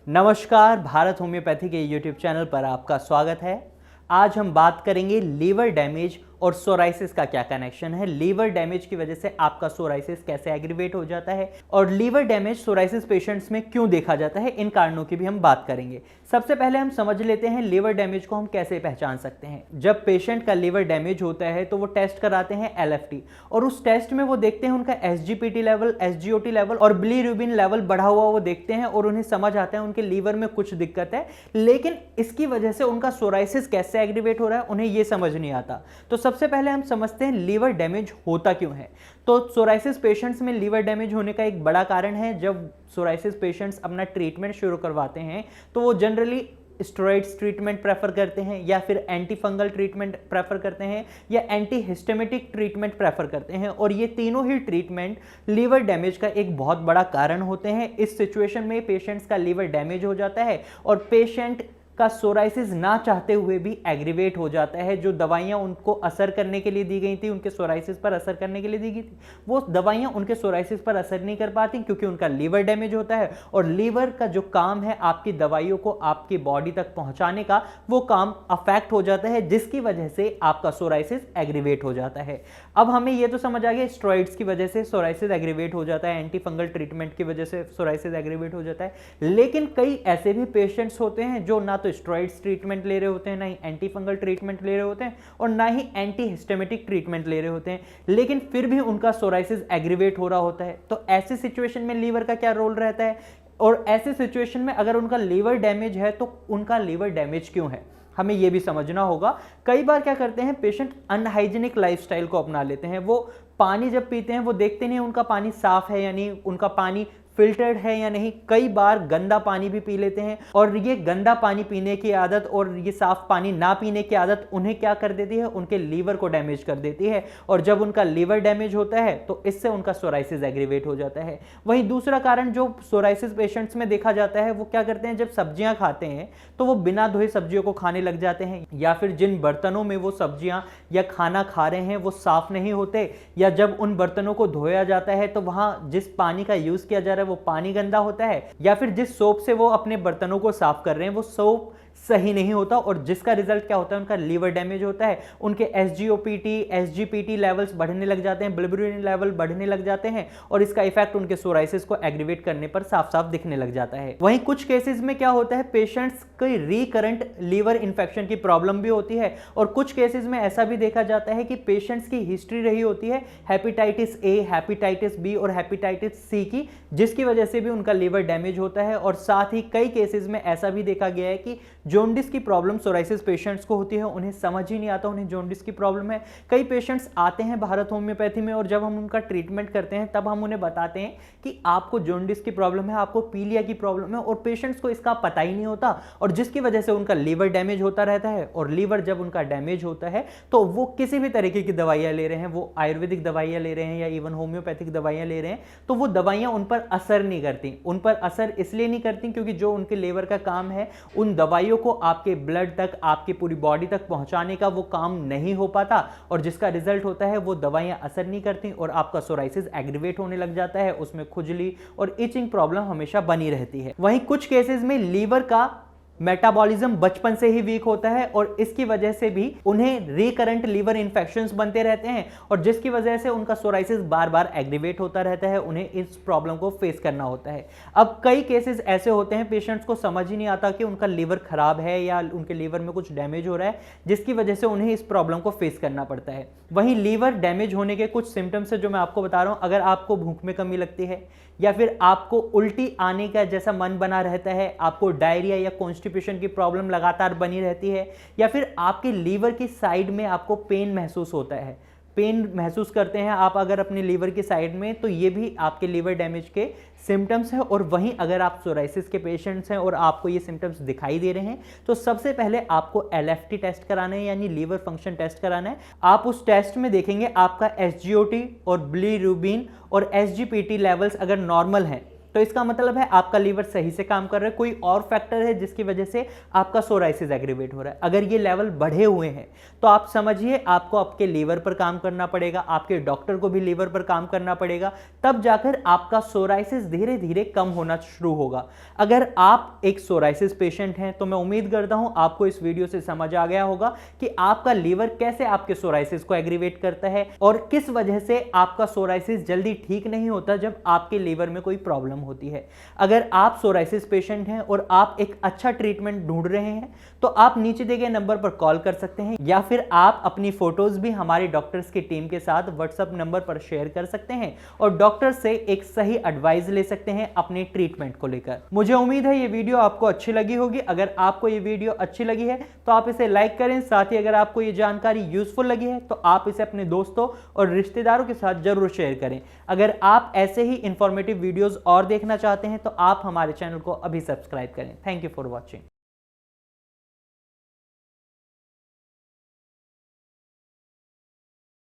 नमस्कार, भारत होम्योपैथी के YouTube channel पर आपका स्वागत है। आज हम बात करेंगे लीवर डैमेज और सोराइसिस का क्या कनेक्शन है। लीवर डैमेज की वजह से आपका सोराइसिस कैसे एग्रीवेट हो जाता है और लीवर डैमेज सोराइसिस पेशेंट्स में क्यों देखा जाता है, इन कारणों की भी हम बात करेंगे। सबसे पहले हम समझ लेते हैं लीवर डैमेज को हम कैसे पहचान सकते हैं। जब पेशेंट का लीवर डैमेज होता है तो वो टेस्ट कराते हैं LFT और उस टेस्ट में वो देखते हैं उनका SGPT लेवल, SGOT लेवल और बिलीरुबिन लेवल बढ़ा हुआ वो देखते हैं और उन्हें समझ आता है उनके लीवर में कुछ दिक्कत है, लेकिन इसकी वजह से उनका सोराइसिस कैसे एग्रीवेट हो रहा है उन्हें ये समझ नहीं आता। तो सबसे पहले हम समझते हैं लीवर डैमेज होता क्यों है। तो सोराइसिस पेशेंट्स में लीवर डैमेज होने का एक बड़ा कारण है, जब सोराइसिस पेशेंट्स अपना ट्रीटमेंट शुरू करवाते हैं तो वो जनरली स्टेरॉइड्स ट्रीटमेंट प्रेफर करते हैं या फिर एंटी फंगल ट्रीटमेंट प्रेफर करते हैं या एंटी हिस्टेमिटिक ट्रीटमेंट प्रेफर करते हैं और ये तीनों ही ट्रीटमेंट लीवर डैमेज का एक बहुत बड़ा कारण होते हैं। इस सिचुएशन में पेशेंट्स का लीवर डैमेज हो जाता है और पेशेंट का सोराइसिस ना चाहते हुए भी एग्रीवेट हो जाता है। जो दवाइयां उनको असर करने के लिए दी गई थी, उनके सोराइसिस पर असर करने के लिए दी गई थी, वो दवाइयां उनके सोराइसिस पर असर नहीं कर पाती क्योंकि उनका लीवर डैमेज होता है और लीवर का जो काम है आपकी दवाइयों को आपकी बॉडी तक पहुंचाने का, वो काम अफेक्ट हो जाता है, जिसकी वजह से आपका सोराइसिस एग्रीवेट हो जाता है। अब हमें यह तो समझ आ गया स्टेरॉइड्स की वजह से सोराइसिस एग्रीवेट हो जाता है, एंटी फंगल ट्रीटमेंट की वजह से सोराइसिस एग्रीवेट हो जाता है। लेकिन कई ऐसे भी पेशेंट्स होते हैं जो ना तो स्टेरॉइड्स ट्रीटमेंट ले रहे होते हैं, ना ही एंटी फंगल ट्रीटमेंट ले रहे होते हैं और ना ही एंटी हिस्टेमिटिक ट्रीटमेंट ले रहे होते हैं, लेकिन फिर भी उनका सोराइसिस एग्रीवेट हो रहा होता है। तो ऐसी सिचुएशन में लीवर का क्या रोल रहता है और ऐसे सिचुएशन में अगर उनका लीवर डैमेज है तो उनका लीवर डैमेज क्यों है, हमें यह भी समझना होगा। कई बार क्या करते हैं पेशेंट अनहाइजीनिक लाइफस्टाइल को अपना लेते हैं। वो पानी जब पीते हैं वो देखते नहीं उनका पानी साफ है यानी उनका पानी फिल्टर्ड है या नहीं, कई बार गंदा पानी भी पी लेते हैं और ये गंदा पानी पीने की आदत और ये साफ पानी ना पीने की आदत उन्हें क्या कर देती है, उनके लीवर को डैमेज कर देती है और जब उनका लीवर डैमेज होता है तो इससे उनका सोराइसिस एग्रीवेट हो जाता है। वहीं दूसरा कारण जो सोराइसिस पेशेंट्स में देखा जाता है, वो क्या करते हैं जब सब्जियां खाते हैं तो वो बिना धोए सब्जियों को खाने लग जाते हैं या फिर जिन बर्तनों में वो सब्जियां या खाना खा रहे हैं वो साफ नहीं होते या जब उन बर्तनों को धोया जाता है तो वहां जिस पानी का यूज किया जा रहा है वो पानी गंदा होता है या फिर जिस सोप से वो अपने बर्तनों को साफ कर रहे हैं वो सोप सही नहीं होता और जिसका रिजल्ट क्या होता है, उनका लीवर डैमेज होता है। उनके SGOPT, SGPT लेवल्स बढ़ने लग जाते हैं, बिलिरुबिन लेवल बढ़ने लग जाते हैं और इसका इफेक्ट उनके सोराइसिस को एग्रीवेट करने पर साफ साफ दिखने लग जाता है। वहीं कुछ केसेस में क्या होता है, पेशेंट्स की रिकरेंट लीवर इंफेक्शन की प्रॉब्लम भी होती है और कुछ केसेस में ऐसा भी देखा जाता है कि पेशेंट्स की हिस्ट्री रही होती है हेपेटाइटिस A, हेपेटाइटिस B और हेपेटाइटिस C की, जिसकी वजह से भी उनका लीवर डैमेज होता है। और साथ ही कई केसेस में ऐसा भी देखा गया है कि जॉन्डिस की प्रॉब्लम सोराइसिस पेशेंट्स को होती है, उन्हें समझ ही नहीं आता उन्हें जॉन्डिस की प्रॉब्लम है। कई पेशेंट्स आते हैं भारत होम्योपैथी में और जब हम उनका ट्रीटमेंट करते हैं तब हम उन्हें बताते हैं कि आपको जॉन्डिस की प्रॉब्लम है, आपको पीलिया की प्रॉब्लम है और पेशेंट्स को इसका पता ही नहीं होता और जिसकी वजह से उनका लीवर डैमेज होता रहता है। और लीवर जब उनका डैमेज होता है तो वो किसी भी तरीके की दवाइयां ले रहे हैं, वो आयुर्वेदिक दवाइयां ले रहे हैं या इवन होम्योपैथिक दवाइयां ले रहे हैं, तो वो दवाइयां उन पर असर नहीं करती। उन पर असर इसलिए नहीं करती क्योंकि जो उनके लीवर का काम है उन दवाइयों को आपके ब्लड तक, आपकी पूरी बॉडी तक पहुंचाने का, वो काम नहीं हो पाता और जिसका रिजल्ट होता है वो दवाइयां असर नहीं करती और आपका सोराइसिस एग्रीवेट होने लग जाता है। उसमें खुजली और इचिंग प्रॉब्लम हमेशा बनी रहती है। वहीं कुछ केसेस में लीवर का मेटाबॉलिज्म बचपन से ही वीक होता है और इसकी वजह से भी उन्हें रिकरेंट लीवर इन्फेक्शंस बनते रहते हैं और जिसकी वजह से उनका सोराइसिस बार बार एग्रीवेट होता रहता है, उन्हें इस प्रॉब्लम को फेस करना होता है। अब कई केसेस ऐसे होते हैं पेशेंट्स को समझ ही नहीं आता कि उनका लीवर खराब है या उनके लीवर में कुछ डैमेज हो रहा है, जिसकी वजह से उन्हें इस प्रॉब्लम को फेस करना पड़ता है। वहीं लीवर डैमेज होने के कुछ सिम्टम्स है जो मैं आपको बता रहा हूं। अगर आपको भूख में कमी लगती है या फिर आपको उल्टी आने का जैसा मन बना रहता है, आपको डायरिया या कॉन्स्टिपेशन की प्रॉब्लम लगातार बनी रहती है या फिर आपके लीवर की साइड में आपको पेन महसूस होता है, पेन महसूस करते हैं आप अगर अपने लीवर की साइड में, तो ये भी आपके लीवर डैमेज के सिम्टम्स हैं। और वहीं अगर आप सोराइसिस के पेशेंट्स हैं और आपको ये सिम्टम्स दिखाई दे रहे हैं तो सबसे पहले आपको LFT टेस्ट कराना है यानी लीवर फंक्शन टेस्ट कराना है। आप उस टेस्ट में देखेंगे आपका SGOT और बिलिरुबिन और SGPT लेवल्स अगर नॉर्मल हैं तो इसका मतलब है आपका लीवर सही से काम कर रहा है, कोई और फैक्टर है जिसकी वजह से आपका सोराइसिस एग्रीवेट हो रहा है। अगर ये लेवल बढ़े हुए हैं तो आप समझिए आपको आपके लीवर पर काम करना पड़ेगा, आपके डॉक्टर को भी लीवर पर काम करना पड़ेगा, तब जाकर आपका सोराइसिस धीरे धीरे कम होना शुरू होगा। अगर आप एक सोराइसिस पेशेंट हैं तो मैं उम्मीद करता हूं आपको इस वीडियो से समझ आ गया होगा कि आपका लीवर कैसे आपके सोराइसिस को एग्रीवेट करता है और किस वजह से आपका सोराइसिस जल्दी ठीक नहीं होता जब आपके लीवर में कोई प्रॉब्लम होती है। अगर आप सोराइसिस पेशेंट हैं और आप एक अच्छा ट्रीटमेंट ढूंढ रहे हैं तो आप नीचे दिए गए नंबर पर कॉल कर सकते हैं या फिर आप अपनी फोटोज भी हमारे डॉक्टर्स की टीम के साथ व्हाट्सएप नंबर पर शेयर कर सकते हैं और डॉक्टर से एक सही एडवाइस ले सकते हैं अपने ट्रीटमेंट को लेकर। मुझे उम्मीद है ये वीडियो आपको अच्छी लगी होगी। अगर आपको ये वीडियो अच्छी लगी है तो आप इसे लाइक करें, साथ ही अगर आपको ये जानकारी यूजफुल लगी है तो आप इसे अपने दोस्तों और रिश्तेदारों के साथ जरूर शेयर करें। अगर आप ऐसे ही इंफॉर्मेटिव वीडियोस और देखना चाहते हैं तो आप हमारे चैनल को अभी सब्सक्राइब करें। Thank you for watching.